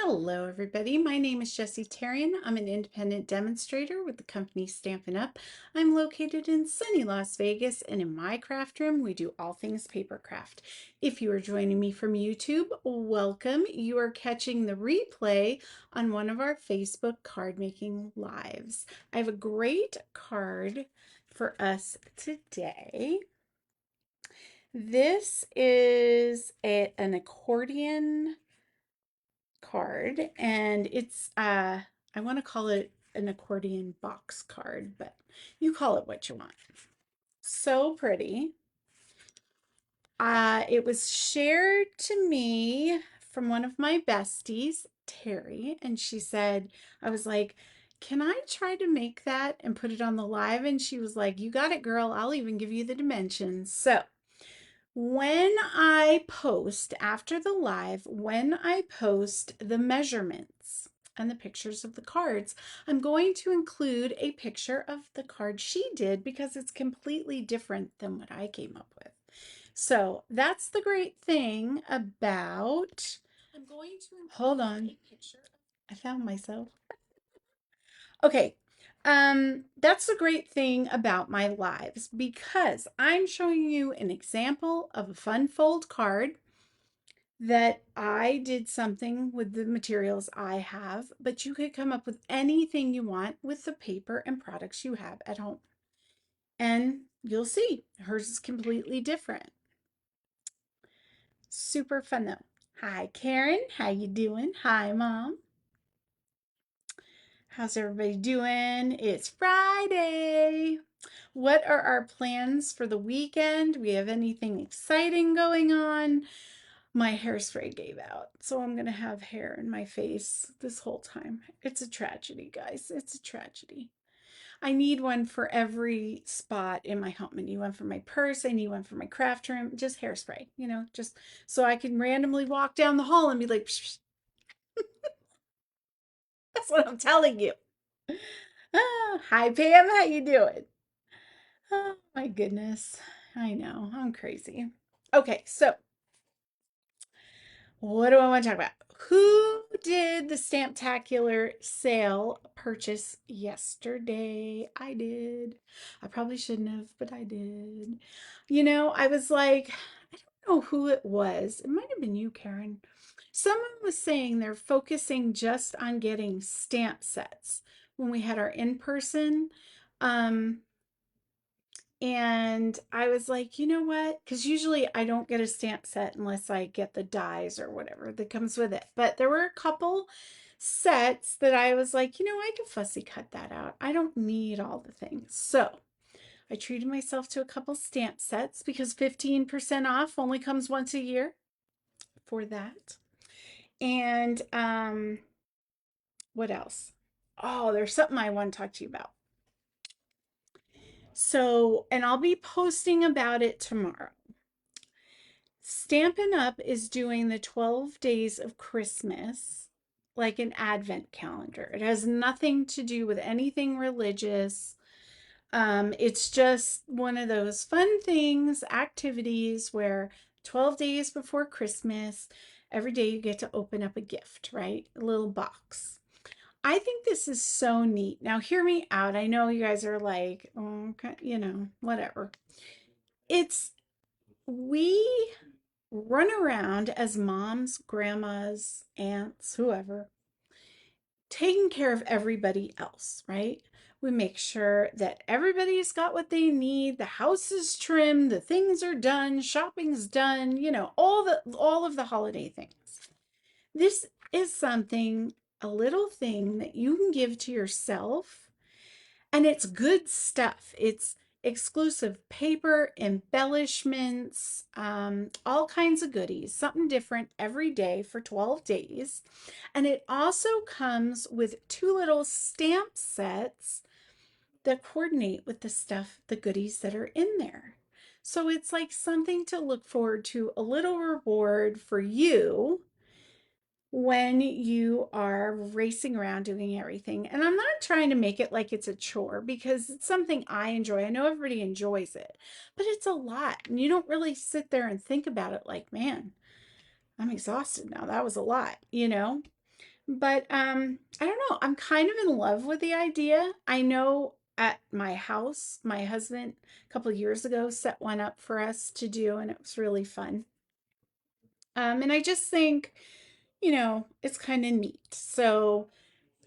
Hello, everybody. My name is Jessie Tarian. I'm an independent demonstrator with the company Stampin' Up. I'm located in sunny Las Vegas, and in my craft room, we do all things paper craft. If you are joining me from YouTube, welcome. You are catching the replay on one of our Facebook card making lives. I have a great card for us today. This is an accordion card, and it's I want to call it an accordion box card, but you call it what you want. So pretty. It was shared to me from one of my besties, Terry, and she said, I was like, can I try to make that and put it on the live? And she was like, you got it, girl. I'll even give you the dimensions. So when I post after the live, when I post the measurements and the pictures of the cards, I'm going to include a picture of the card she did because it's completely different than what I came up with. So that's the great thing about, I'm going to hold on. I found myself. Okay, that's the great thing about my lives because I'm showing you an example of a fun fold card that I did something with the materials I have, but you could come up with anything you want with the paper and products you have at home. And you'll see, hers is completely different. Super fun though. Hi, Karen. How you doing? Hi, Mom. How's everybody doing? It's Friday. What are our plans for the weekend? Do we have anything exciting going on? My hairspray gave out, so I'm going to have hair in my face this whole time. It's a tragedy, guys. It's a tragedy. I need one for every spot in my home. I need one for my purse. I need one for my craft room. Just hairspray, just so I can randomly walk down the hall and be like, psh, psh. That's what I'm telling you. Hi, Pam. How you doing? Oh, my goodness. I know. I'm crazy. Okay, so what do I want to talk about? Who did the Stamptacular sale purchase yesterday? I did. I probably shouldn't have, but I did. I was like, I don't know who it was. It might have been you, Karen. Someone was saying they're focusing just on getting stamp sets when we had our in-person. Um, and I was like, you know what? Because usually I don't get a stamp set unless I get the dies or whatever that comes with it. But there were a couple sets that I was like, I could fussy cut that out. I don't need all the things. So I treated myself to a couple stamp sets because 15% off only comes once a year for that. And what else? Oh, there's something I want to talk to you about. So, and I'll be posting about it tomorrow. Stampin' Up! Is doing the 12 days of Christmas like an advent calendar. It has nothing to do with anything religious. It's just one of those fun things, activities where 12 days before Christmas, every day you get to open up a gift, right? A little box. I think this is so neat. Now, hear me out. I know you guys are like, oh, okay, whatever. It's we run around as moms, grandmas, aunts, whoever, taking care of everybody else, right? We make sure that everybody's got what they need, the house is trimmed, the things are done, shopping's done, all of the holiday things. This is something, a little thing that you can give to yourself, and it's good stuff. It's exclusive paper, embellishments, all kinds of goodies, something different every day for 12 days. And it also comes with two little stamp sets that coordinate with the stuff, the goodies that are in there. So it's like something to look forward to, a little reward for you when you are racing around doing everything. And I'm not trying to make it like it's a chore because it's something I enjoy. I know everybody enjoys it, but it's a lot. And you don't really sit there and think about it like, man, I'm exhausted now. That was a lot, But I don't know. I'm kind of in love with the idea. I know at my house, my husband a couple of years ago set one up for us to do, and it was really fun. And I just think, it's kind of neat. So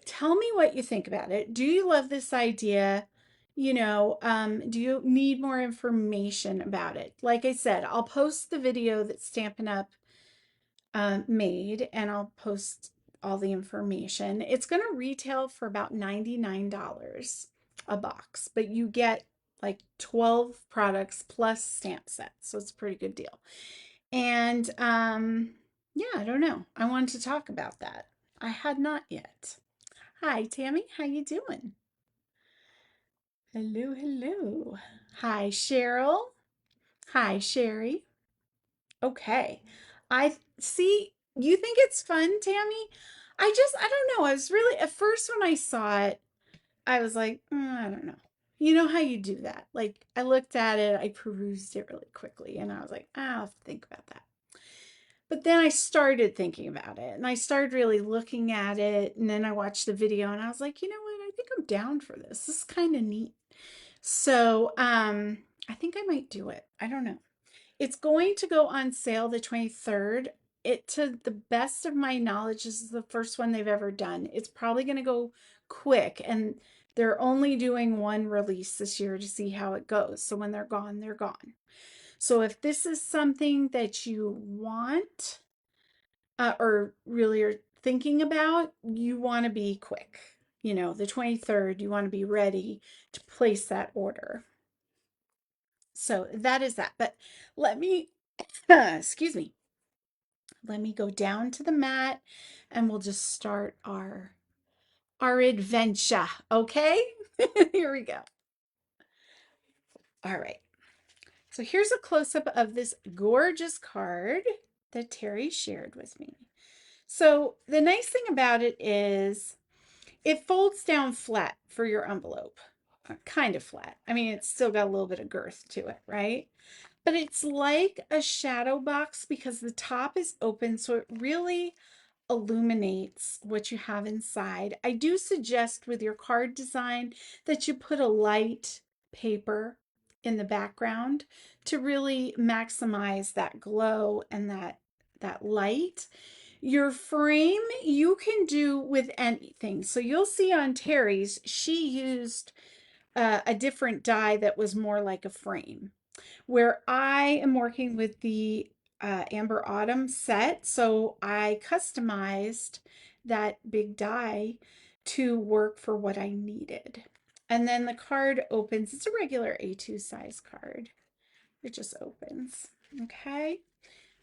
tell me what you think about it. Do you love this idea? Do you need more information about it? Like I said, I'll post the video that Stampin' Up! Made, and I'll post all the information. It's going to retail for about $99 a box, but you get like 12 products plus stamp sets, so it's a pretty good deal. And yeah, I don't know. I wanted to talk about that. I had not yet. Hi, Tammy. How you doing? Hello, hello. Hi, Cheryl. Hi, Sherry. Okay. I see you think it's fun, Tammy. I don't know. I was really, at first when I saw it, I was like, I don't know. You know how you do that. Like, I looked at it, I perused it really quickly, and I was like, I'll have to think about that. But then I started thinking about it, and I started really looking at it, and then I watched the video, and I was like, you know what? I think I'm down for this. This is kind of neat. So, I think I might do it. I don't know. It's going to go on sale the 23rd. It, to the best of my knowledge, this is the first one they've ever done. It's probably going to go quick, and they're only doing one release this year to see how it goes. So when they're gone, they're gone. So if this is something that you want or really are thinking about, you want to be quick. The 23rd, you want to be ready to place that order. So that is that. But let me, excuse me, let me go down to the mat and we'll just start our adventure. Okay? Here we go. All right. So here's a close-up of this gorgeous card that Terry shared with me. So the nice thing about it is it folds down flat for your envelope. Kind of flat. I mean, it's still got a little bit of girth to it, right? But it's like a shadow box because the top is open, so it really illuminates what you have inside. I do suggest with your card design that you put a light paper in the background to really maximize that glow and that light. Your frame you can do with anything. So you'll see on Terry's, she used a different die that was more like a frame where I am working with the Amber Autumn set. So I customized that big die to work for what I needed. And then the card opens. It's a regular A2 size card. It just opens. Okay.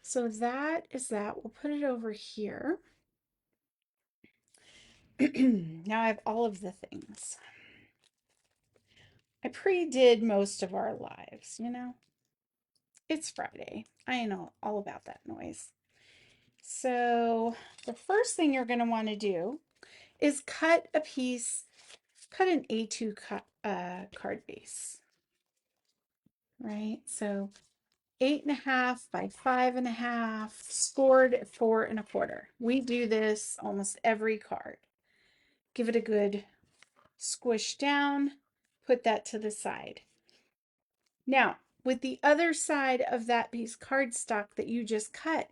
So that is that. We'll put it over here. Now I have all of the things. I pre-did most of our lives. It's Friday. I know all about that noise. So the first thing you're going to want to do is cut an A2 card base, right? So 8.5 by 5.5, scored at 4.25. We do this almost every card. Give it a good squish down, put that to the side. Now, with the other side of that piece cardstock that you just cut,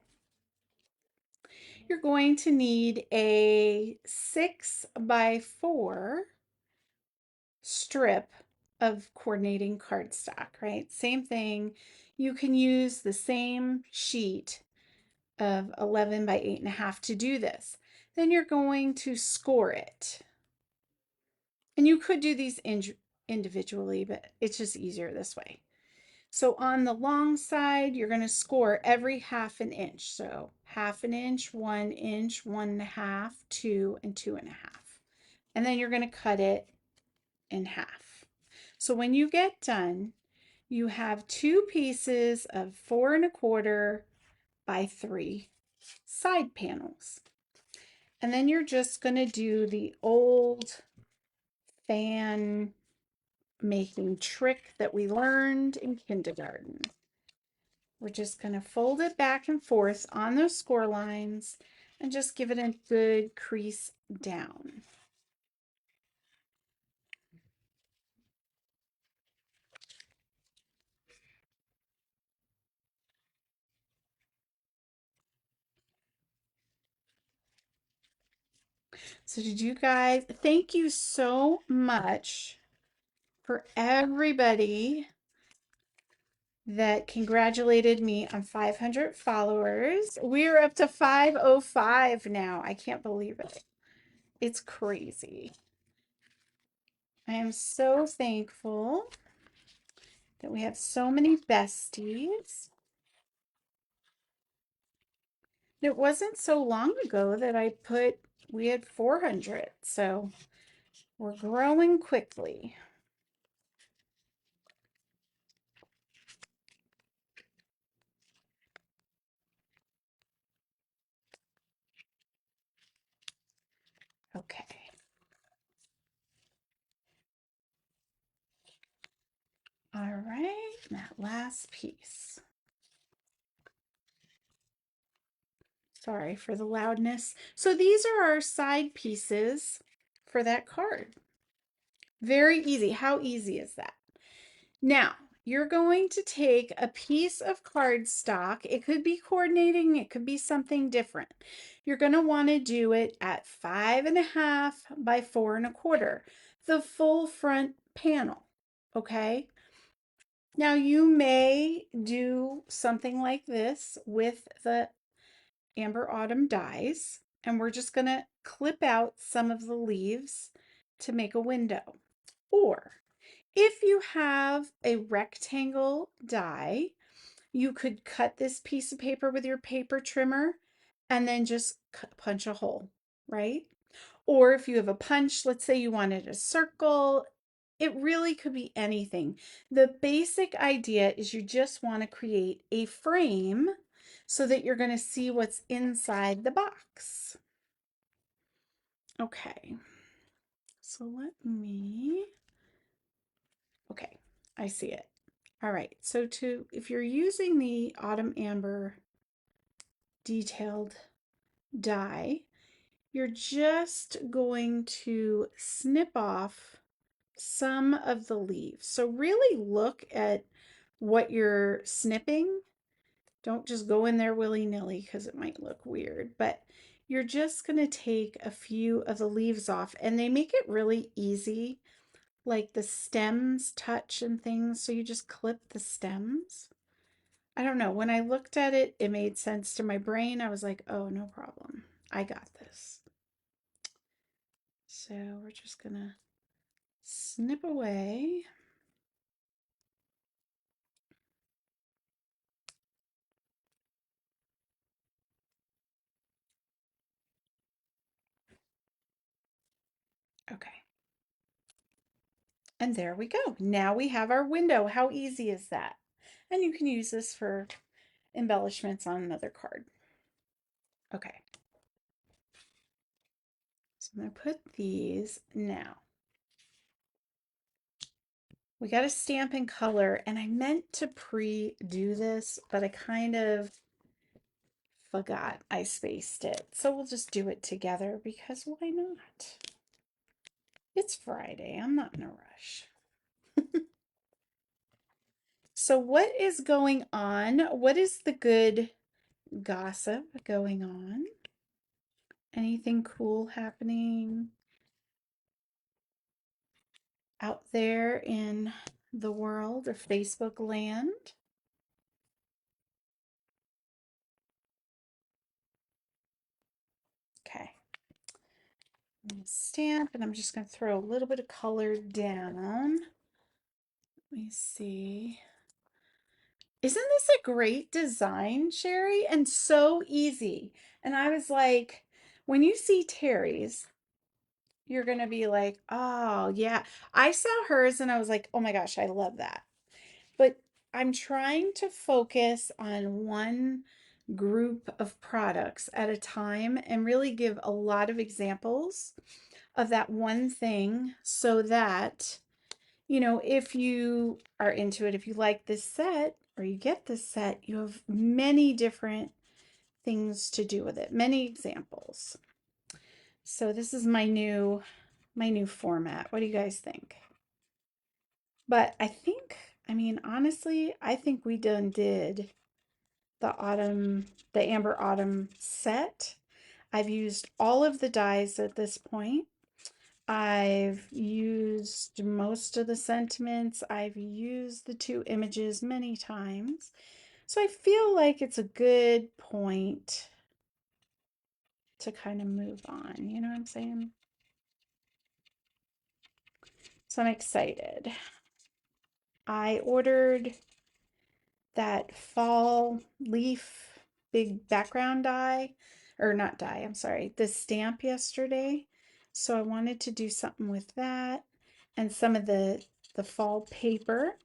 you're going to need a 6 by 4 strip of coordinating cardstock, right? Same thing. You can use the same sheet of 11 by 8.5 to do this. Then you're going to score it. And you could do these individually, but it's just easier this way. So on the long side, you're going to score every 1/2 inch. So 1/2 inch, 1 inch, 1.5, 2, and 2.5. And then you're going to cut it in half. So when you get done, you have two pieces of 4.25 by 3 side panels. And then you're just going to do the old fan making trick that we learned in kindergarten. We're just going to fold it back and forth on those score lines and just give it a good crease down. So did you guys, thank you so much for everybody that congratulated me on 500 followers. We're up to 505 now. I can't believe it. It's crazy. I am so thankful that we have so many besties. It wasn't so long ago that we had 400. So we're growing quickly. Okay. All right, that last piece. Sorry for the loudness. So these are our side pieces for that card. Very easy. How easy is that? Now, you're going to take a piece of cardstock. It could be coordinating, it could be something different. You're going to want to do it at 5.5 by 4.25, the full front panel. Okay. Now, you may do something like this with the Amber Autumn dies, and we're just going to clip out some of the leaves to make a window. Or if you have a rectangle die, you could cut this piece of paper with your paper trimmer and then just punch a hole, right? Or if you have a punch, let's say you wanted a circle, it really could be anything. The basic idea is you just want to create a frame so that you're going to see what's inside the box. Okay, so okay, I see it. All right, so if you're using the Autumn Amber detailed die, you're just going to snip off some of the leaves. So really look at what you're snipping. Don't just go in there willy-nilly because it might look weird, but you're just going to take a few of the leaves off, and they make it really easy. Like the stems touch and things, so you just clip the stems. I don't know. When I looked at it, it made sense to my brain. I was like, oh, no problem. I got this. So we're just going to snip away. Okay. And there we go. Now we have our window. How easy is that? And you can use this for embellishments on another card. Okay. So I'm going to put these now. We got a stamp in color, and I meant to pre-do this, but I kind of forgot I spaced it. So we'll just do it together because why not? It's Friday. I'm not in a rush. So what is going on? What is the good gossip going on? Anything cool happening out there in the world or Facebook land? Okay. Stamp, and I'm just going to throw a little bit of color down. Let me see. Isn't this a great design, Sherry? And so easy. And I was like, when you see Terry's, you're going to be like, oh, yeah. I saw hers and I was like, oh my gosh, I love that. But I'm trying to focus on one group of products at a time and really give a lot of examples of that one thing so that, if you are into it, if you like this set or you get this set, you have many different things to do with it, many examples. So this is my new format. What do you guys think? But I mean, honestly, I think we done did the autumn, the Amber Autumn set. I've used all of the dies at this point. I've used most of the sentiments. I've used the two images many times. So I feel like it's a good point to kind of move on. You know what I'm saying? So I'm excited. I ordered that fall leaf big background die, or not die, I'm sorry, the stamp yesterday. So I wanted to do something with that and some of the fall paper.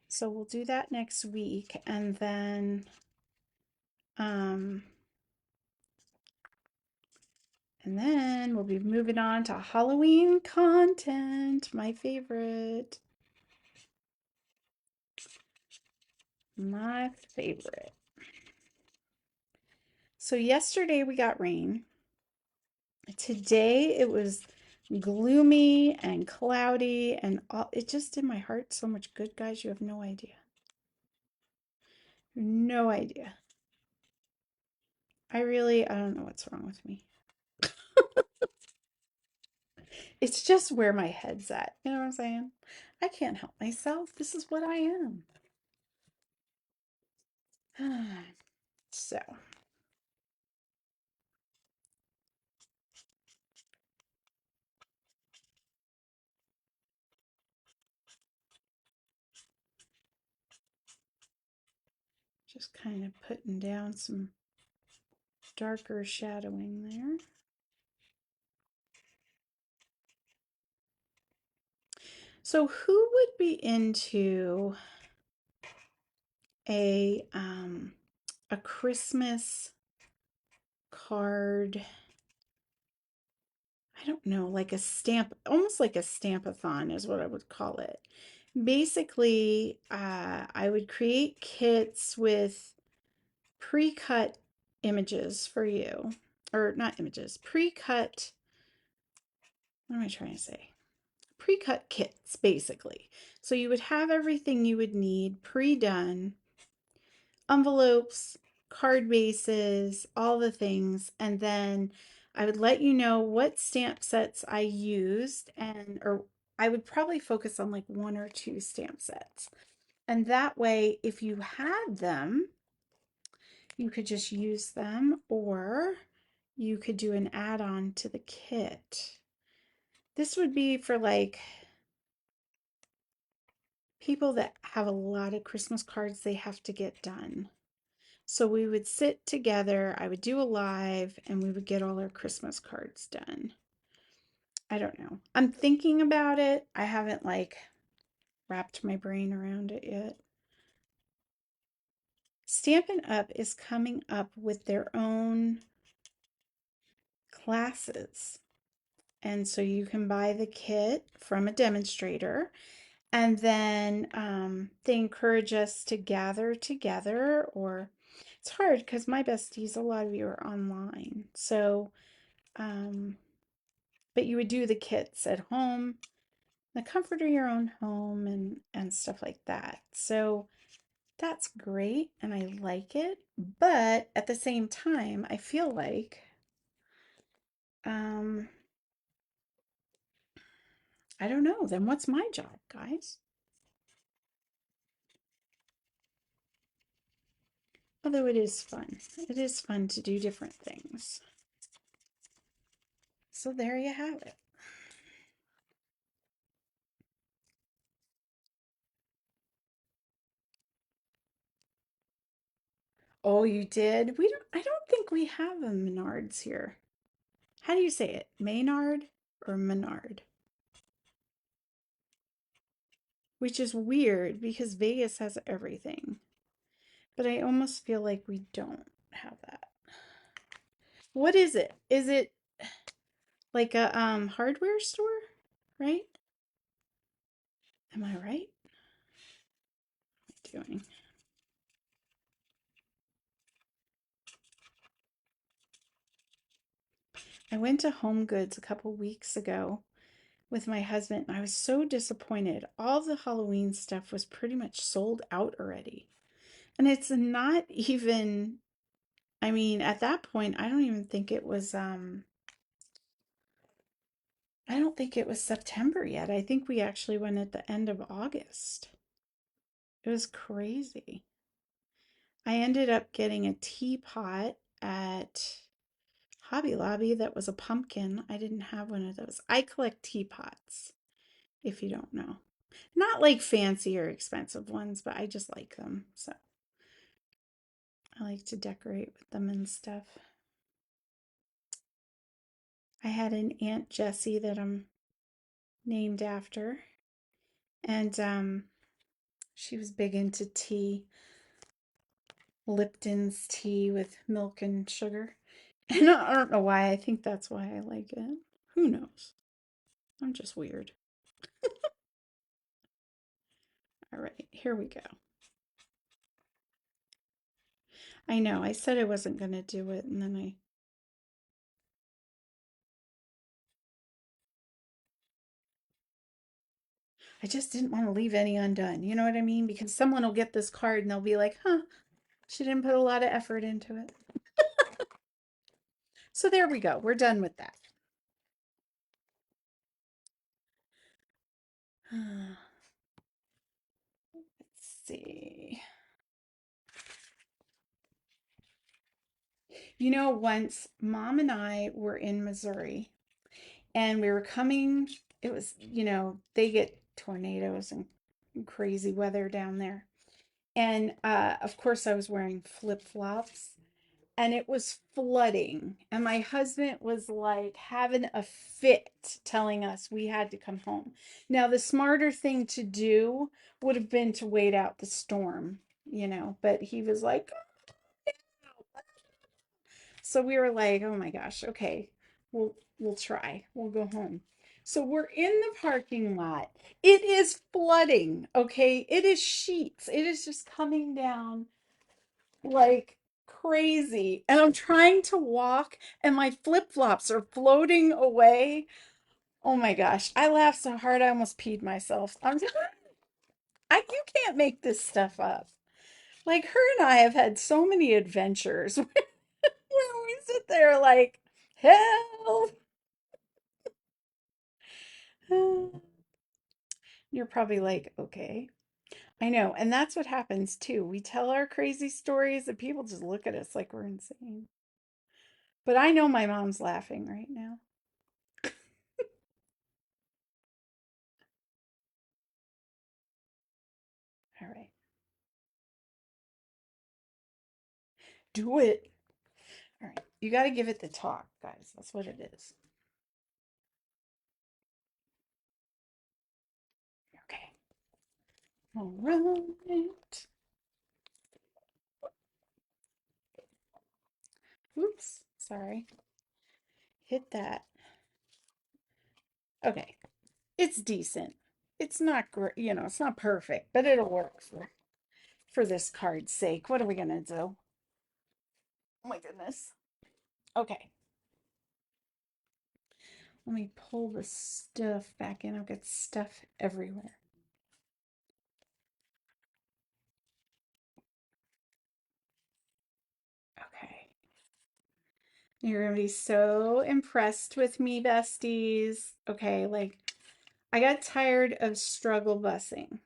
So we'll do that next week, um and then we'll be moving on to Halloween content, my favorite. My favorite. So yesterday we got rain. Today it was gloomy and cloudy and it just did my heart so much good, guys. You have no idea. No idea. I don't know what's wrong with me. It's just where my head's at. You know what I'm saying? I can't help myself. This is what I am. So, just kind of putting down some darker shadowing there. So, who would be into a a Christmas card? I don't know, like a stamp, almost like a stamp-a-thon is what I would call it. Basically, I would create kits with pre-cut images for you, or not images, pre-cut, what am I trying to say? Pre-cut kits, basically. So you would have everything you would need pre-done, envelopes, card bases, all the things, and then I would let you know what stamp sets I used or I would probably focus on like one or two stamp sets. And that way, if you had them, you could just use them or you could do an add-on to the kit. This would be for like people that have a lot of Christmas cards they have to get done. So we would sit together, I would do a live, and we would get all our Christmas cards done. I don't know. I'm thinking about it. I haven't like wrapped my brain around it yet. Stampin' Up! Is coming up with their own classes. And so you can buy the kit from a demonstrator. And then they encourage us to gather together, or it's hard because my besties, a lot of you are online. So, but you would do the kits at home, the comfort of your own home, and stuff like that. So that's great, and I like it. But at the same time, I feel like um, I don't know. Then what's my job, guys? Although it is fun. It is fun to do different things. So there you have it. Oh, you did? I don't think we have a Menards here. How do you say it? Maynard or Menard? Which is weird because Vegas has everything. But I almost feel like we don't have that. What is it? Is it like a hardware store? Right? Am I right? What am I doing? I went to Home Goods a couple weeks ago with my husband, and I was so disappointed. All the Halloween stuff was pretty much sold out already. And it's not even, I mean, at that point, I don't even think it was I don't think it was September yet. I think we actually went at the end of August. It was crazy. I ended up getting a teapot at Hobby Lobby that was a pumpkin. I didn't have one of those. I collect teapots, if you don't know. Not like fancy or expensive ones, but I just like them. So I like to decorate with them and stuff. I had an Aunt Jessie that I'm named after, and she was big into tea, Lipton's tea with milk and sugar. And I don't know why. I think that's why I like it. Who knows? I'm just weird. All right, here we go. I know, I said I wasn't going to do it, and then I just didn't want to leave any undone. You know what I mean? Because someone will get this card and they'll be like, huh, she didn't put a lot of effort into it. So there we go. We're done with that. Let's see. You know, once mom and I were in Missouri and we were coming, it was, they get tornadoes and crazy weather down there. And of course, I was wearing flip-flops and it was flooding. And my husband was like having a fit telling us we had to come home. Now, the smarter thing to do would have been to wait out the storm, but he was like, so we were like, oh my gosh, okay, we'll try. We'll go home. So we're in the parking lot. It is flooding, okay? It is sheets. It is just coming down like crazy. And I'm trying to walk and my flip-flops are floating away. Oh my gosh. I laughed so hard I almost peed myself. You can't make this stuff up. Like her and I have had so many adventures where we sit there like, help. You're probably like, okay. I know. And that's what happens too. We tell our crazy stories and people just look at us like we're insane. But I know my mom's laughing right now. All right. Do it. All right. You got to give it the talk, guys. That's what it is. Okay. All right. Oops. Sorry. Hit that. Okay. It's decent. It's not great, it's not perfect, but it'll work for this card's sake. What are we going to do? Oh my goodness. Okay. Let me pull the stuff back in. I've got stuff everywhere. Okay. You're going to be so impressed with me, besties. Okay, like I got tired of struggle bussing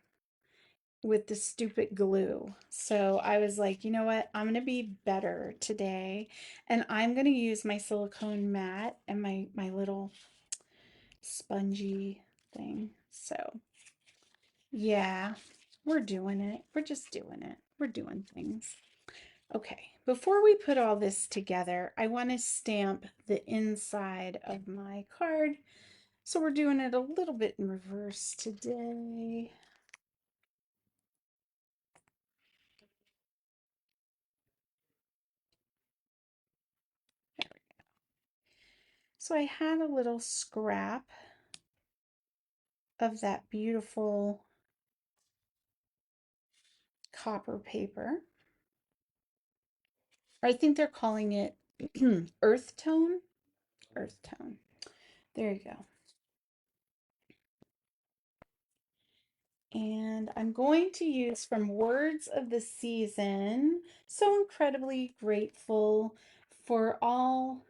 with the stupid glue. So I was like, you know what? I'm going to be better today. And I'm going to use my silicone mat and my little spongy thing. So yeah, we're doing it. We're just doing it. We're doing things. Okay, before we put all this together, I want to stamp the inside of my card. So we're doing it a little bit in reverse today. So I had a little scrap of that beautiful copper paper. I think they're calling it earth tone. earth tone. There you go. And I'm going to use from Words of the Season. So incredibly grateful for all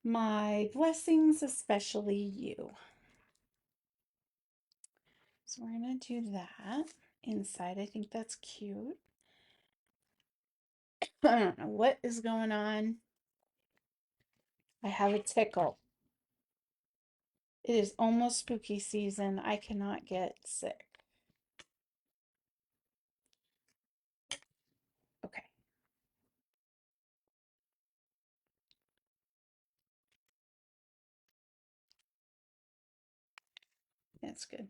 my blessings, especially you. So we're going to do that inside. I think that's cute. I don't know what is going on. I have a tickle. It is almost spooky season. I cannot get sick. Okay. That's good.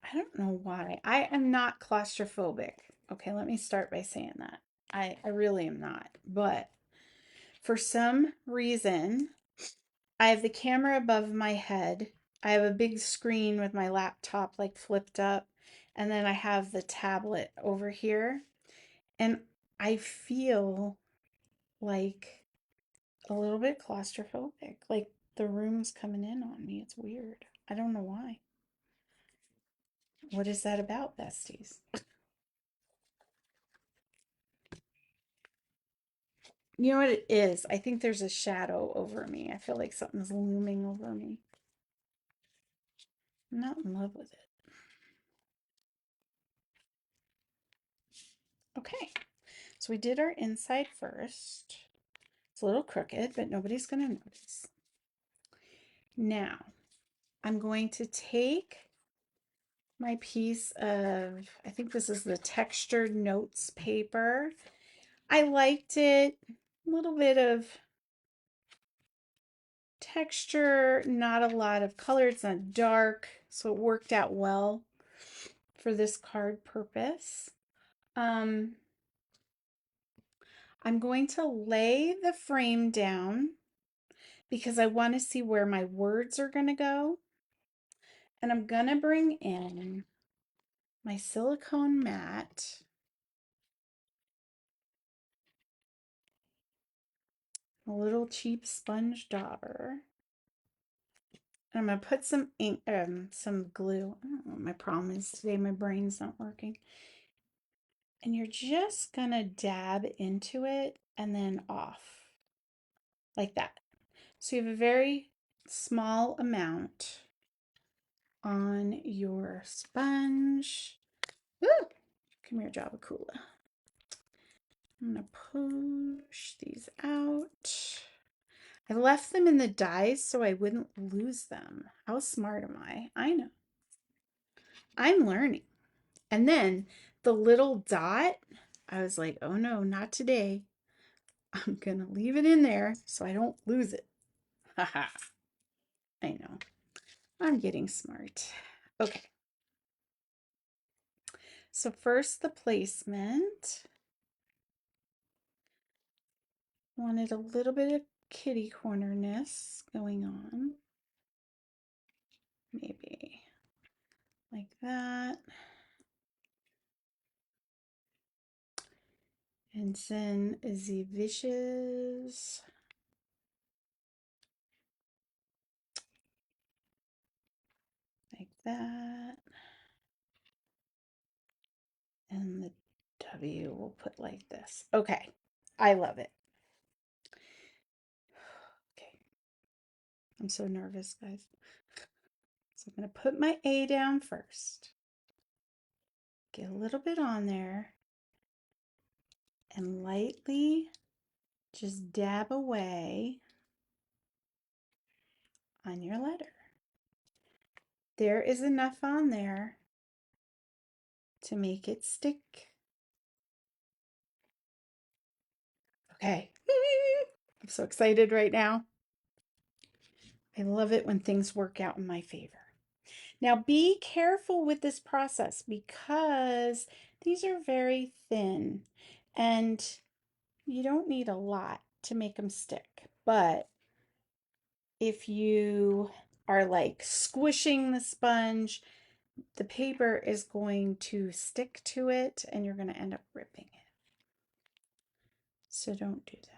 I don't know why. I am not claustrophobic. Okay, let me start by saying that. I really am not. But for some reason, I have the camera above my head. I have a big screen with my laptop like flipped up. And then I have the tablet over here. And I feel like a little bit claustrophobic. Like the room's coming in on me. It's weird. I don't know why. What is that about, besties? You know what it is? I think there's a shadow over me. I feel like something's looming over me. I'm not in love with it. Okay, so we did our inside first. It's a little crooked, but nobody's going to notice. Now, I'm going to take my piece of, I think this is the textured notes paper. I liked it. A little bit of texture, not a lot of color. It's not dark, so it worked out well for this card purpose. I'm going to lay the frame down because I want to see where my words are going to go. And I'm going to bring in my silicone mat. A little cheap sponge dauber. And I'm going to put some ink, some glue. I don't know what my problem is today. My brain's not working. And you're just going to dab into it and then off. Like that. So you have a very small amount on your sponge. Ooh, come here, Javakula. I'm going to push these out. I left them in the dies so I wouldn't lose them. How smart am I? I know. I'm learning. And then the little dot, I was like, oh no, not today. I'm going to leave it in there so I don't lose it. Haha. I know. I'm getting smart. Okay. So first the placement. Wanted a little bit of kitty cornerness going on. Maybe like that. And then the wishes. Like that. And the W we'll put like this. Okay, I love it. Okay, I'm so nervous, guys. So I'm going to put my A down first. Get a little bit on there. And lightly just dab away on your letter. There is enough on there to make it stick. Okay. I'm so excited right now. I love it when things work out in my favor. Now be careful with this process because these are very thin and you don't need a lot to make them stick. But if you are like squishing the sponge, the paper is going to stick to it and you're going to end up ripping it. So don't do that.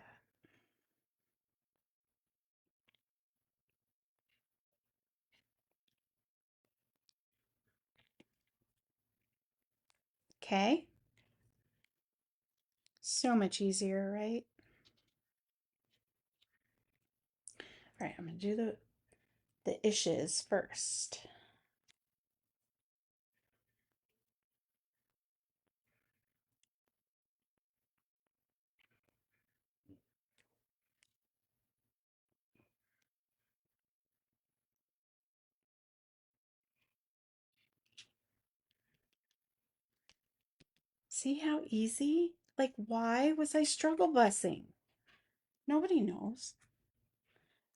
Okay. So much easier, right? All right, I'm gonna do the ishes first. See how easy? Like, why was I struggle busing? Nobody knows.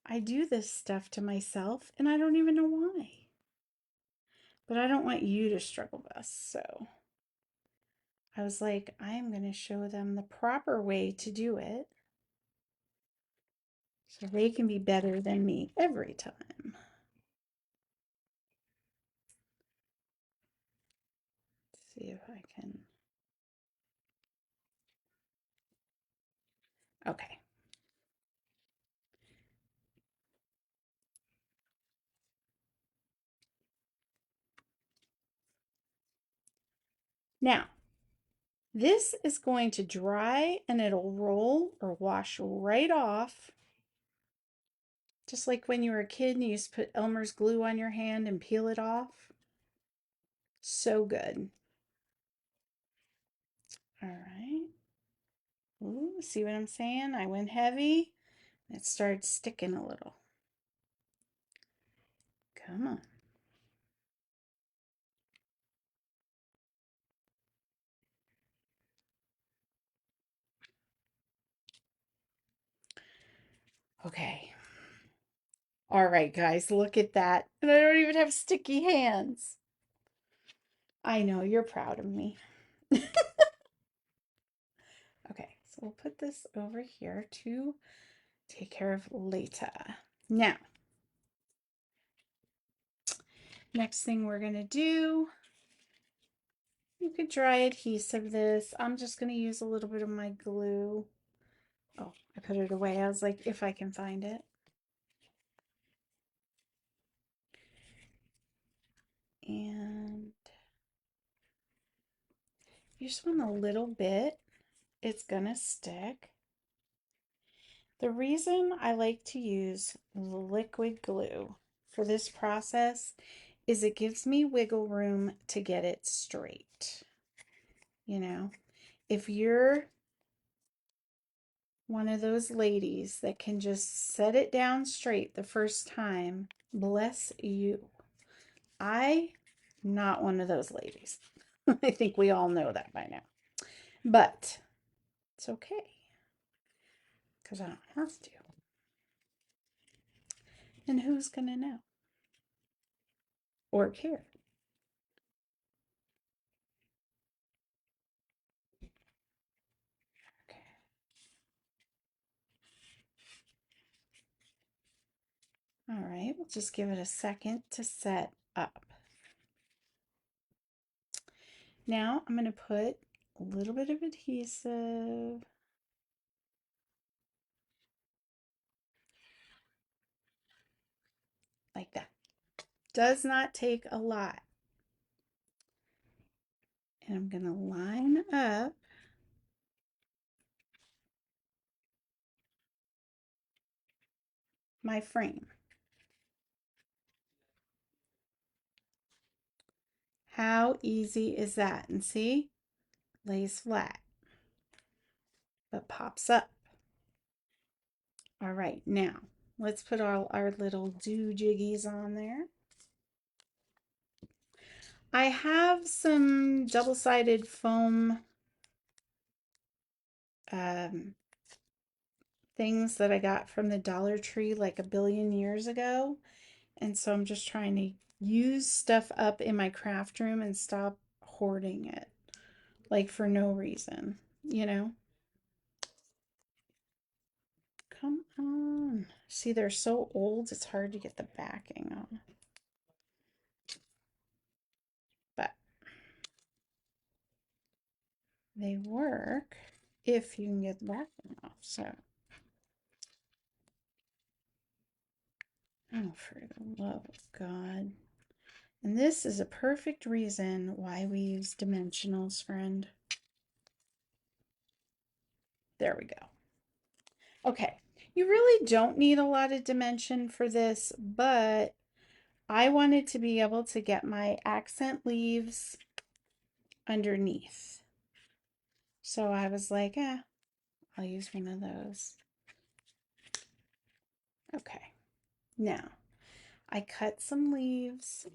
I do this stuff to myself and I don't even know why. But I don't want you to struggle bus, so I was like, I am going to show them the proper way to do it so they can be better than me every time. Let's see if I can. Okay. Now, this is going to dry and it'll roll or wash right off. Just like when you were a kid and you used to put Elmer's glue on your hand and peel it off. So good. All right. Ooh, see what I'm saying? I went heavy. It started sticking a little. Come on. Okay. All right, guys, look at that. And I don't even have sticky hands. I know, you're proud of me. Okay, so we'll put this over here to take care of later. Now, next thing we're going to do, you could dry adhesive this. I'm just going to use a little bit of my glue. Oh, I put it away. I was like, if I can find it. And you just want a little bit. It's going to stick. The reason I like to use liquid glue for this process is it gives me wiggle room to get it straight. You know, if you're one of those ladies that can just set it down straight the first time, bless you. I not one of those ladies. I think we all know that by now. But it's okay because I don't have to. And who's going to know or care? Okay. All right, we'll just give it a second to set up. Now I'm going to put a little bit of adhesive. Like that. Does not take a lot. And I'm going to line up my frame. How easy is that? And see, lays flat, but pops up. All right, now let's put all our little do-jiggies on there. I have some double-sided foam things that I got from the Dollar Tree like a billion years ago. And so I'm just trying to use stuff up in my craft room and stop hoarding it, like for no reason, you know? Come on. See, they're so old, it's hard to get the backing on. But they work if you can get the backing off. So, oh, for the love of God. And this is a perfect reason why we use dimensionals, friend. There we go. Okay, you really don't need a lot of dimension for this, but I wanted to be able to get my accent leaves underneath. So I was like, I'll use one of those. Okay, now I cut some leaves.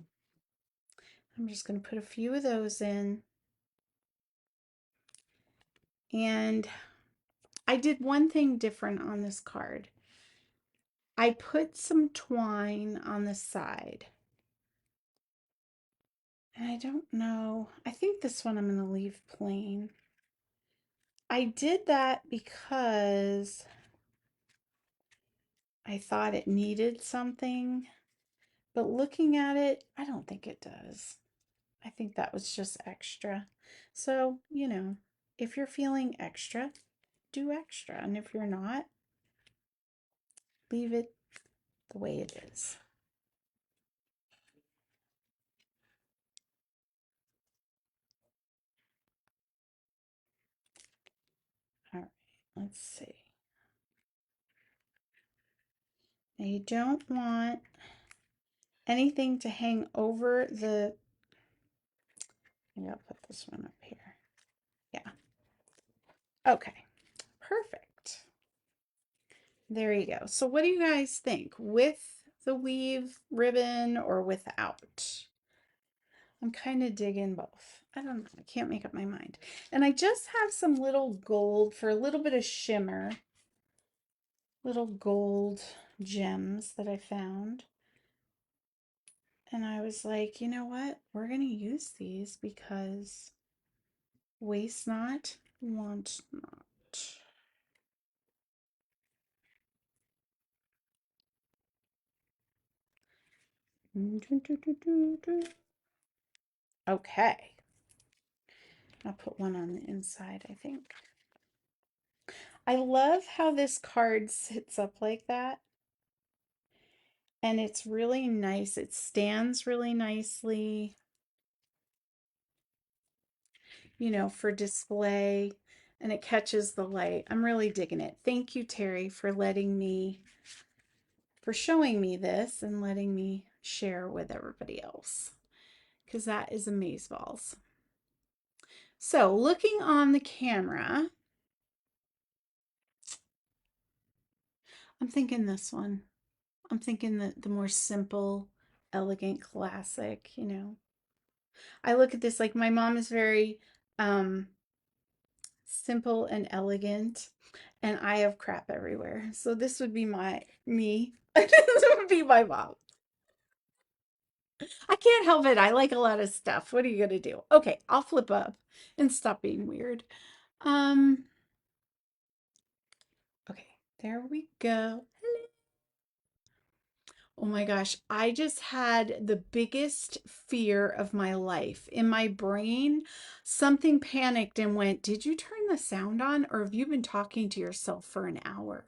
I'm just going to put a few of those in. And I did one thing different on this card. I put some twine on the side. And I don't know. I think this one I'm going to leave plain. I did that because I thought it needed something. But looking at it, I don't think it does. I think that was just extra. So, if you're feeling extra, do extra. And if you're not, leave it the way it is. All right, let's see. Now you don't want anything to hang over the, maybe I'll put this one up here. Yeah. Okay, perfect. There you go. So what do you guys think? With the weave ribbon or without? I'm kind of digging both. I don't know. I can't make up my mind. And I just have some little gold for a little bit of shimmer. Little gold gems that I found. And I was like, you know what? We're going to use these because waste not, want not. Okay. I'll put one on the inside, I think. I love how this card sits up like that. And it's really nice. It stands really nicely, for display, and it catches the light. I'm really digging it. Thank you, Terry, for showing me this and letting me share with everybody else, because that is amazeballs. So looking on the camera, I'm thinking this one. I'm thinking the more simple, elegant, classic, I look at this like my mom is very simple and elegant, and I have crap everywhere. So this would be me. This would be my mom. I can't help it. I like a lot of stuff. What are you gonna do? Okay, I'll flip up and stop being weird. Um, okay, there we go. Oh my gosh, I just had the biggest fear of my life. In my brain, something panicked and went, "Did you turn the sound on, or have you been talking to yourself for an hour?"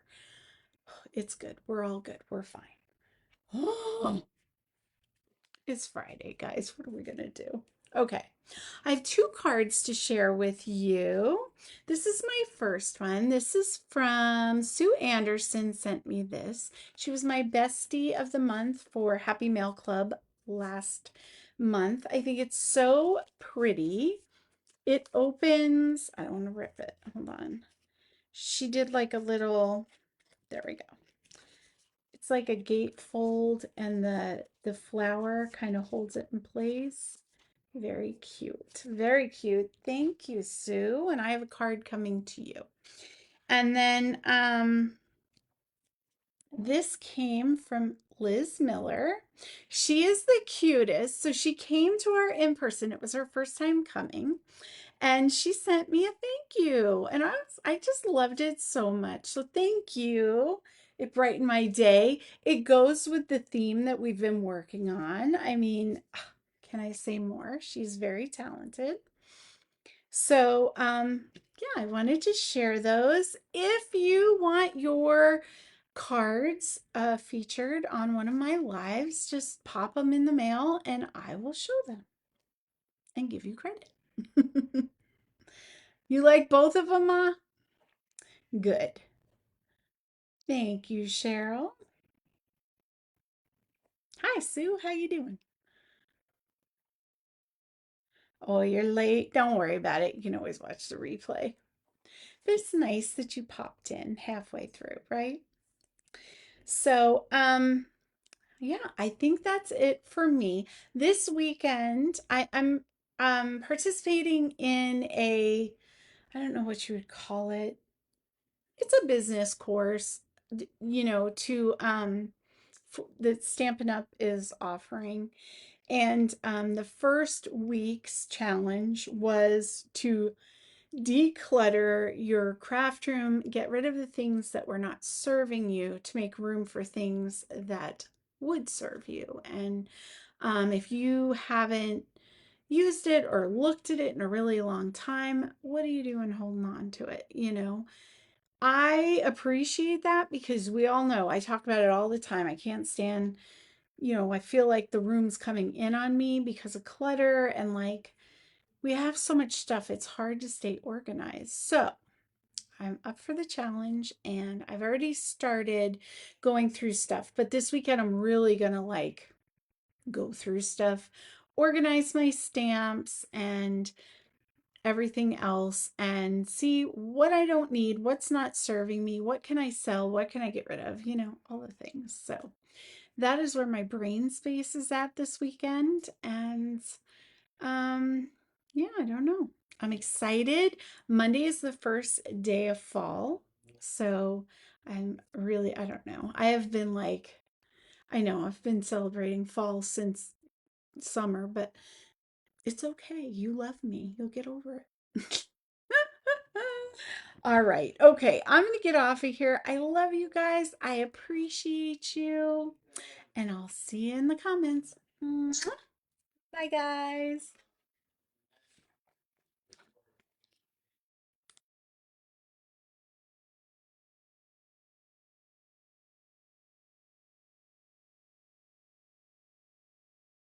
It's good. We're all good. We're fine. It's Friday, guys. What are we going to do? Okay. I have two cards to share with you. This is my first one. This is from Sue Anderson sent me this. She was my bestie of the month for Happy Mail Club last month. I think it's so pretty. It opens, I don't want to rip it. Hold on. She did like a little, there we go. It's like a gatefold, and the flower kind of holds it in place. Very cute. Very cute. Thank you, Sue. And I have a card coming to you. And then this came from Liz Miller. She is the cutest. So she came to our in-person. It was her first time coming. And she sent me a thank you. And I just loved it so much. So thank you. It brightened my day. It goes with the theme that we've been working on. I mean, can I say more? She's very talented. So, yeah, I wanted to share those. If you want your cards featured on one of my lives. Just pop them in the mail and I will show them and give you credit. You like both of them, Ma? Good. Thank you, Cheryl. Hi, Sue. How you doing? Oh, you're late. Don't worry about it. You can always watch the replay. But it's nice that you popped in halfway through, right? So, yeah, I think that's it for me. This weekend, I'm participating in a, I don't know what you would call it. It's a business course, to that Stampin' Up is offering. And the first week's challenge was to declutter your craft room, get rid of the things that were not serving you to make room for things that would serve you. And if you haven't used it or looked at it in a really long time, what are you doing holding on to it? I appreciate that because we all know I talk about it all the time. I can't stand, I feel like the room's coming in on me because of clutter and like we have so much stuff, it's hard to stay organized. So I'm up for the challenge and I've already started going through stuff, but this weekend I'm really gonna like go through stuff, organize my stamps and everything else and see what I don't need, what's not serving me, what can I sell, what can I get rid of, all the things. So that is where my brain space is at this weekend. And um, yeah, I don't know. I'm excited. Monday is the first day of fall. So I don't know. I have been like, I know I've been celebrating fall since summer, but it's okay. You love me. You'll get over it. All right. Okay. I'm going to get off of here. I love you guys. I appreciate you. And I'll see you in the comments. Bye, guys.